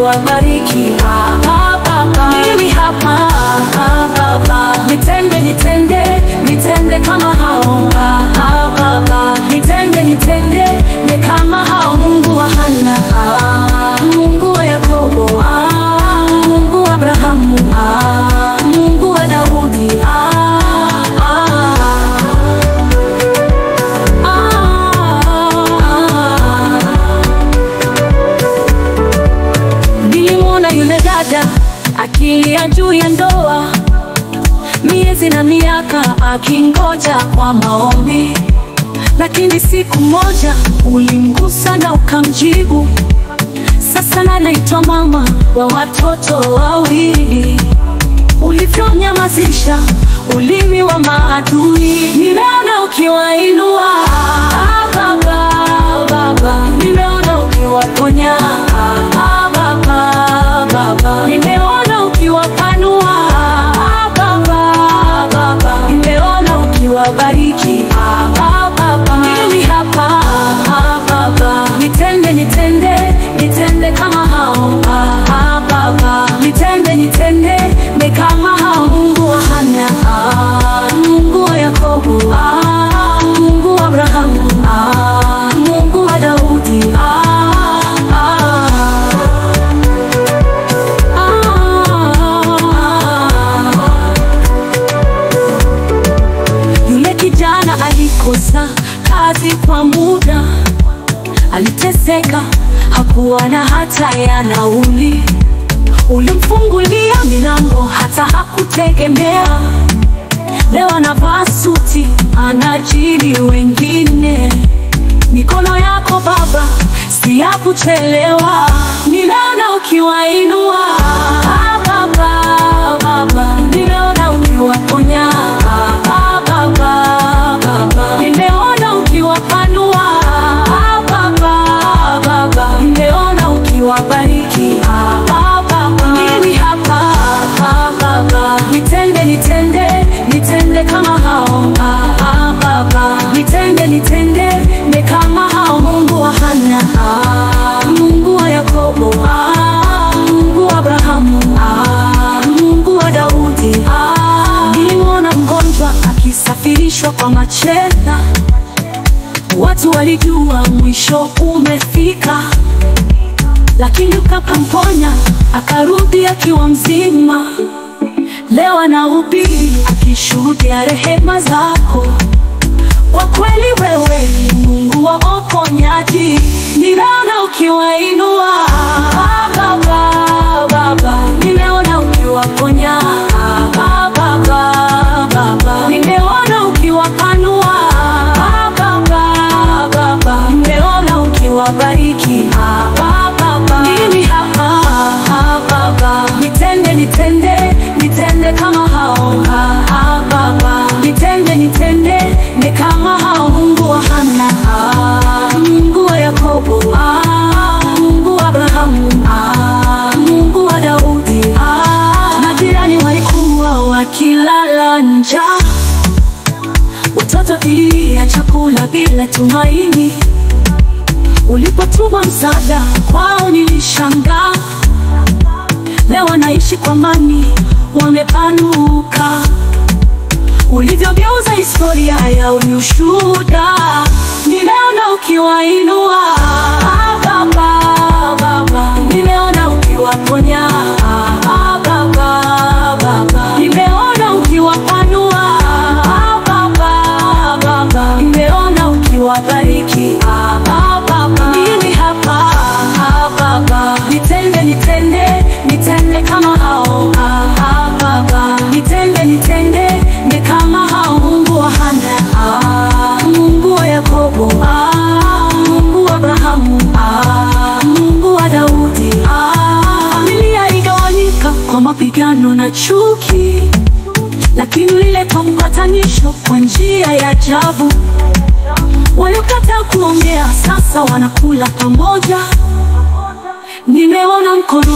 awabariki. Mimi hapa nitende, nitende, nitende kama hao. Nitende, nitende, ni kama hao. Mungu wa Hana, Mungu wa Yakobo, Mungu wa Abrahamu, Mungu wa Daudi. Nilimwona yule dada akilia juu ya ndoa, miezi na miaka akingoja kwa maombi, lakini siku moja ulimgusa na ukamjibu. Sasa naitwa mama wa watoto wawili. Ulivyonyamazisha ulimi wa maadui, nimeona ukiwainua Baba, Baba. Nimeona ukiwaponya Baba, Baba. Nimeona ukiwapanua Baba, Baba. Nimeona ukiwabariki Baba. Mimi hapa Baba, nitende, nitende, nitende kama hao Baba. Nitende, nitende, ni kama hao. Mungu wa Hana, Mungu wa Yakobo, Mungu wa Abrahamu, Mungu wa Daudi. Yule kijana alikosa kazi kwa muda, aliteseka, hakuwa na hata ya nauli. Ulimfungulia milango hata hakutegemea. Leo anavaa suti, anajiri wengine. Mikono yako Baba, si ya kuchelewa. Nimeona ukiwainua Baba, Baba. Nimeona ukiwaponya Baba, Baba. Nimeona ukiwapanua Baba, Baba. Nimeona ukiwabariki Baba. Mimi hapa Baba, nitende, nitende, nitende kama hao Baba. Nitende, nitende, ni kama hao. Mungu wa Hana, Mungu wa Yakobo, Mungu wa Abrahamu, Mungu wa Daudi. Nilimwona mgonjwa akisafirishwa kwa machela, watu walijua mwisho umefika, lakini ukamponya akarudi akiwa mzima. Leo anahubiri akishuhudia rehema zako. Kwa kweli wewe ni Mungu wa uponyaji. Nimeona ukiwainua Baba, Baba. Nimeona ukiwaponya Baba, Baba. Nimeona ukiwapanua Baba, Baba. Nimeona ukiwabariki Baba. Mimi hapa Baba, nitende, nitende, nitende kama hao Baba. Nitende, nitende, ni kama hao. Mungu wa Hana, Mungu wa Yakobo, Mungu wa Abrahamu, Mungu wa Daudi. Majirani walikuwa wakilala njaa, watoto kilia chakula bila tumaini. Ulipotuma msaada kwao nilishangaa. Leo wanaishi kwa amani, wamepanuka. Ulivyogeuza historia yao ni ushuhuda. Nimeona ukiwainua Baba, Baba. Nimeona ukiwaponya Baba, Baba. Nimeona ukiwapanua Baba, Baba. Nimeona ukiwabariki Baba. Mimi hapa Baba, nitende, nitende, nitende kama hao Baba. Nitende, nitende, ni kama hao. Mungu wa Hana, Mungu wa Yakobo, Mungu wa Abrahamu, Mungu wa Daudi. Familia igawanyika kwa mapigano na chuki, lakini ulileta mpatanisho kwa njia ya ajabu. Waliokataa kuongea sasa wanakula pamoja. Nimeona mkono